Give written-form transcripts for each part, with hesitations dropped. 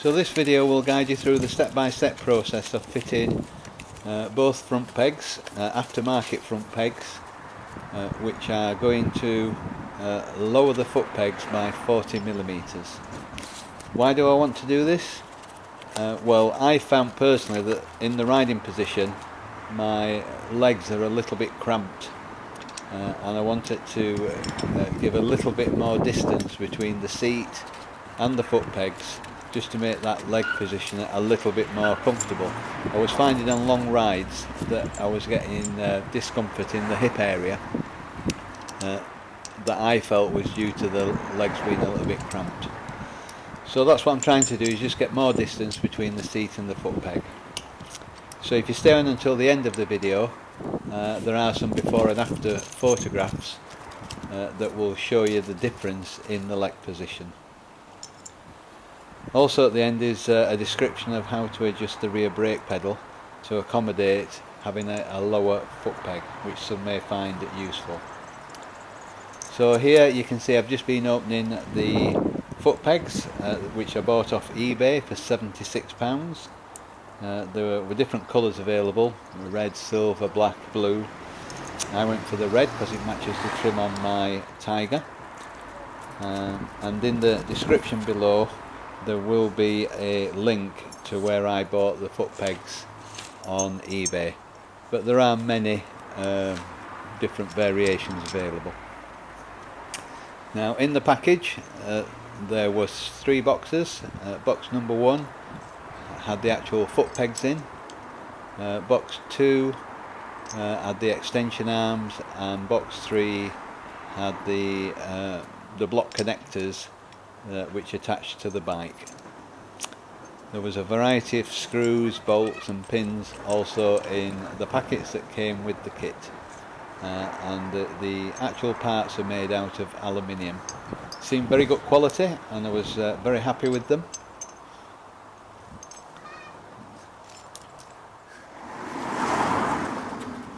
So this video will guide you through the step-by-step process of fitting both front pegs, aftermarket front pegs, which are going to lower the foot pegs by 40mm. Why do I want to do this? Well, I found personally that in the riding position my legs are a little bit cramped, and I wanted to give a little bit more distance between the seat and the foot pegs, just to make that leg position a little bit more comfortable. I was finding on long rides that I was getting discomfort in the hip area that I felt was due to the legs being a little bit cramped. So that's what I'm trying to do, is just get more distance between the seat and the foot peg. So if you stay on until the end of the video, there are some before and after photographs that will show you the difference in the leg position. Also at the end is a description of how to adjust the rear brake pedal to accommodate having a lower foot peg, which some may find useful. So here you can see I've just been opening the foot pegs, which I bought off eBay for £76. There were different colours available: red, silver, black, blue. I went for the red because it matches the trim on my Tiger. And in the description below there will be a link to where I bought the foot pegs on eBay, but there are many different variations available. Now in the package there was 3 boxes. Box number 1 had the actual foot pegs in, box 2 had the extension arms, and box 3 had the block connectors which attached to the bike. There was a variety of screws, bolts and pins also in the packets that came with the kit, and the actual parts are made out of aluminium. Seemed very good quality and I was very happy with them.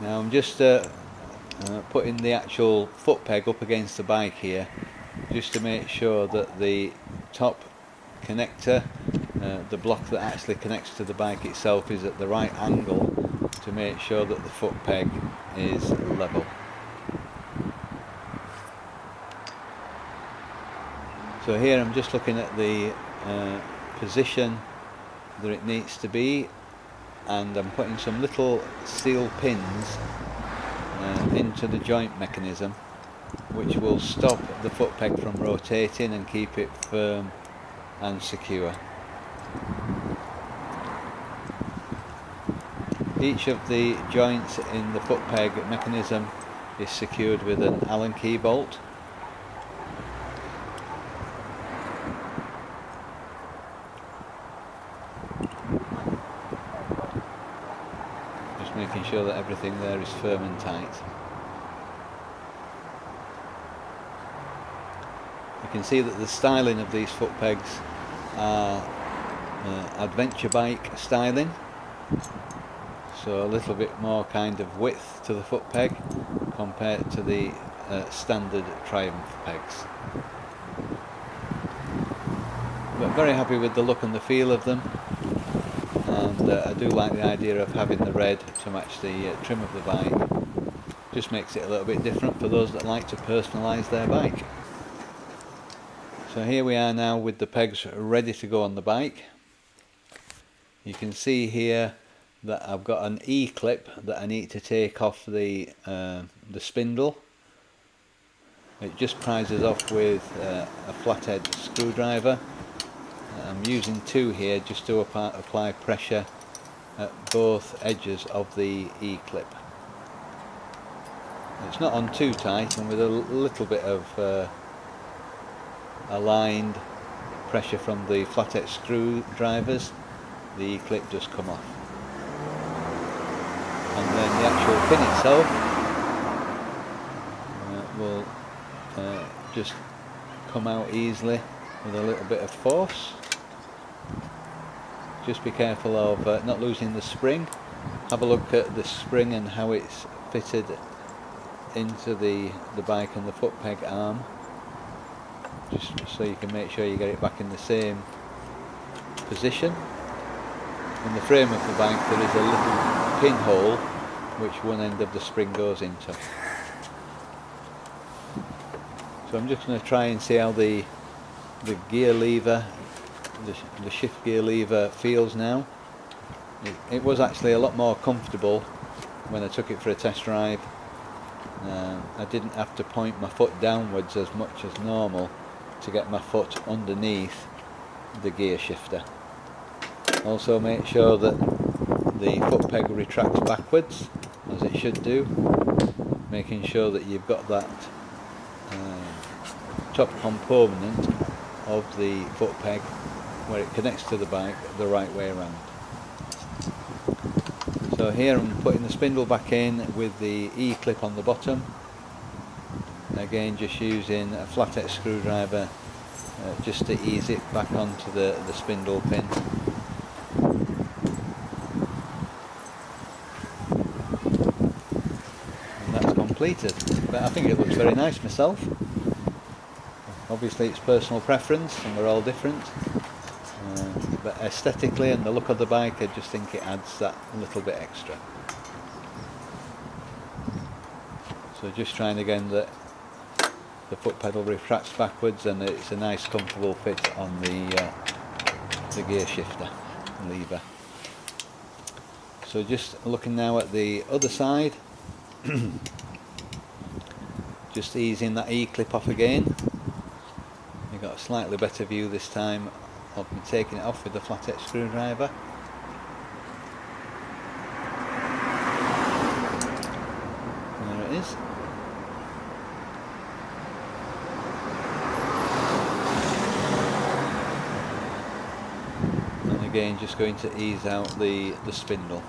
Now I'm just putting the actual foot peg up against the bike here, just to make sure that the top connector, the block that actually connects to the bike itself, is at the right angle to make sure that the foot peg is level. So here I'm just looking at the position that it needs to be, and I'm putting some little steel pins into the joint mechanism, which will stop the foot peg from rotating and keep it firm and secure. Each of the joints in the foot peg mechanism is secured with an Allen key bolt. Just making sure that everything there is firm and tight. You can see that the styling of these foot pegs are adventure bike styling, so a little bit more kind of width to the foot peg compared to the standard Triumph pegs. But very happy with the look and the feel of them, and I do like the idea of having the red to match the trim of the bike. Just makes it a little bit different for those that like to personalise their bike. So here we are now with the pegs ready to go on the bike. You can see here that I've got an E-clip that I need to take off the spindle. It just prizes off with a flathead screwdriver. I'm using 2 here just to apply pressure at both edges of the E-clip. It's not on too tight, and with a little bit of aligned pressure from the flathead screwdrivers, the E-clip does come off. And then the actual pin itself will just come out easily with a little bit of force. Just be careful of not losing the spring. Have a look at the spring and how it's fitted into the bike and the foot peg arm, just so you can make sure you get it back in the same position. In the frame of the bike there is a little pinhole which one end of the spring goes into. So I'm just going to try and see how the gear lever, the shift gear lever feels now. It was actually a lot more comfortable when I took it for a test drive. I didn't have to point my foot downwards as much as normal to get my foot underneath the gear shifter. Also make sure that the foot peg retracts backwards as it should do, making sure that you've got that top component of the foot peg where it connects to the bike the right way around. So here I'm putting the spindle back in with the E-clip on the bottom. Again, just using a flathead screwdriver just to ease it back onto the spindle pin. And that's completed. But I think it looks very nice myself. Obviously it's personal preference and we're all different. But aesthetically and the look of the bike, I just think it adds that little bit extra. So just trying again that the foot pedal retracts backwards and it's a nice comfortable fit on the gear shifter lever. So just looking now at the other side, just easing that E-clip off again. You've got a slightly better view this time of me taking it off with the flathead screwdriver. There it is. And again just going to ease out the spindle.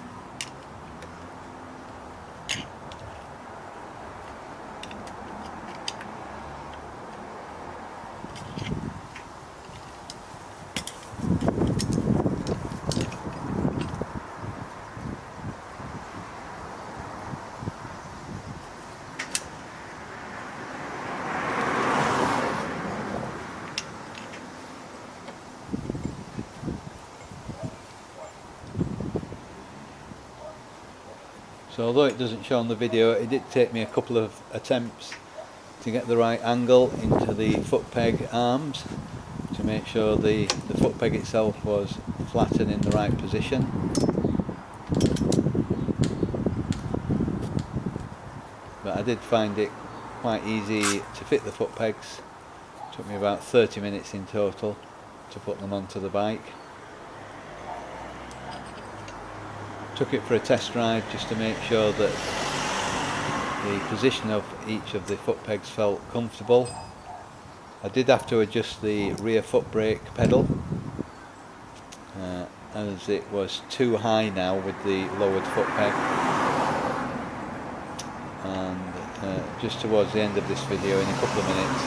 So although it doesn't show on the video, it did take me a couple of attempts to get the right angle into the foot peg arms to make sure the foot peg itself was flat and in the right position. But I did find it quite easy to fit the foot pegs. It took me about 30 minutes in total to put them onto the bike. Took it for a test drive just to make sure that the position of each of the foot pegs felt comfortable. I did have to adjust the rear foot brake pedal as it was too high now with the lowered foot peg. And just towards the end of this video, in a couple of minutes,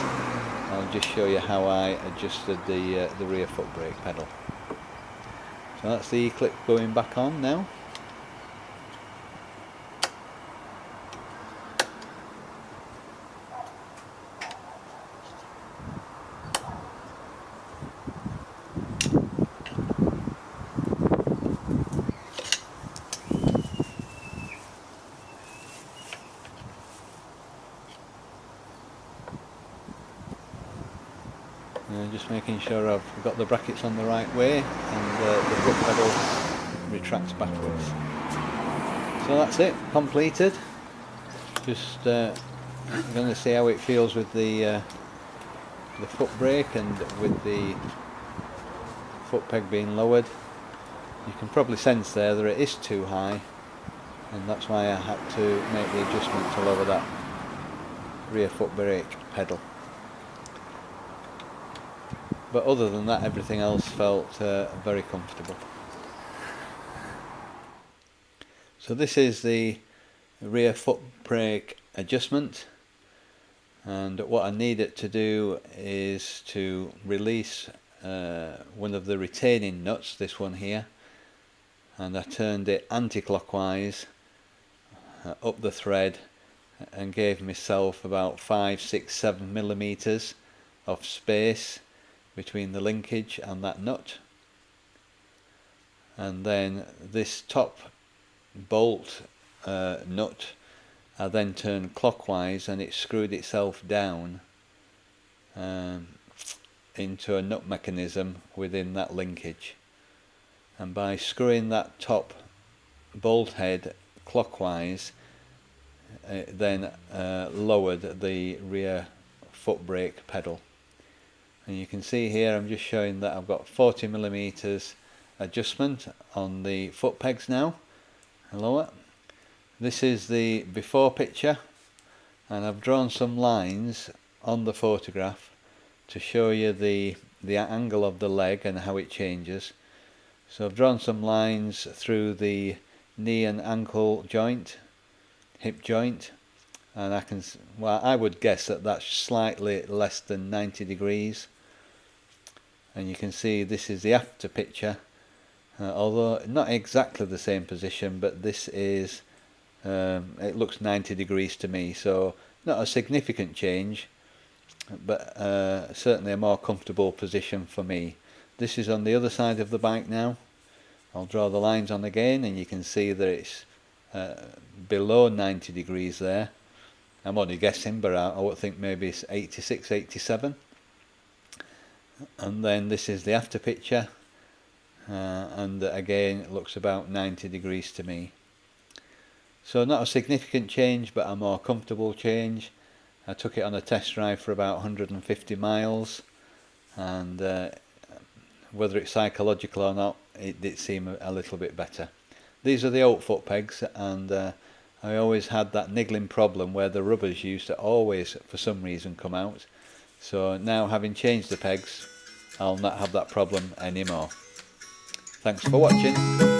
I'll just show you how I adjusted the rear foot brake pedal. So that's the E-clip going back on now. Just making sure I've got the brackets on the right way and the foot pedal retracts backwards. So that's it, completed. Just I'm going to see how it feels with the foot brake and with the foot peg being lowered. You can probably sense there that it is too high, and that's why I had to make the adjustment to lower that rear foot brake pedal. But other than that, everything else felt very comfortable. So this is the rear foot brake adjustment, and what I need it to do is to release one of the retaining nuts, this one here, and I turned it anti-clockwise up the thread and gave myself about 5, 6, 7 millimeters of space between the linkage and that nut. and then this top bolt nut I then turned clockwise, and it screwed itself down into a nut mechanism within that linkage. And by screwing that top bolt head clockwise, it then lowered the rear foot brake pedal. And you can see here I'm just showing that I've got 40mm adjustment on the foot pegs now, and lower. This is the before picture, and I've drawn some lines on the photograph to show you the angle of the leg and how it changes. So I've drawn some lines through the knee and ankle joint, hip joint, and I would guess that that's slightly less than 90 degrees. And you can see this is the after picture, although not exactly the same position, but this is it looks 90 degrees to me, so not a significant change, but certainly a more comfortable position for me. This is on the other side of the bike now. I'll draw the lines on again, and you can see that it's below 90 degrees there. I'm only guessing, but I would think maybe it's 86, 87. And then this is the after picture, and again it looks about 90 degrees to me. So not a significant change, but a more comfortable change. I took it on a test drive for about 150 miles, and whether it's psychological or not, it did seem a little bit better. These are the old foot pegs, and I always had that niggling problem where the rubbers used to always for some reason come out. So now, having changed the pegs, I'll not have that problem anymore. Thanks for watching.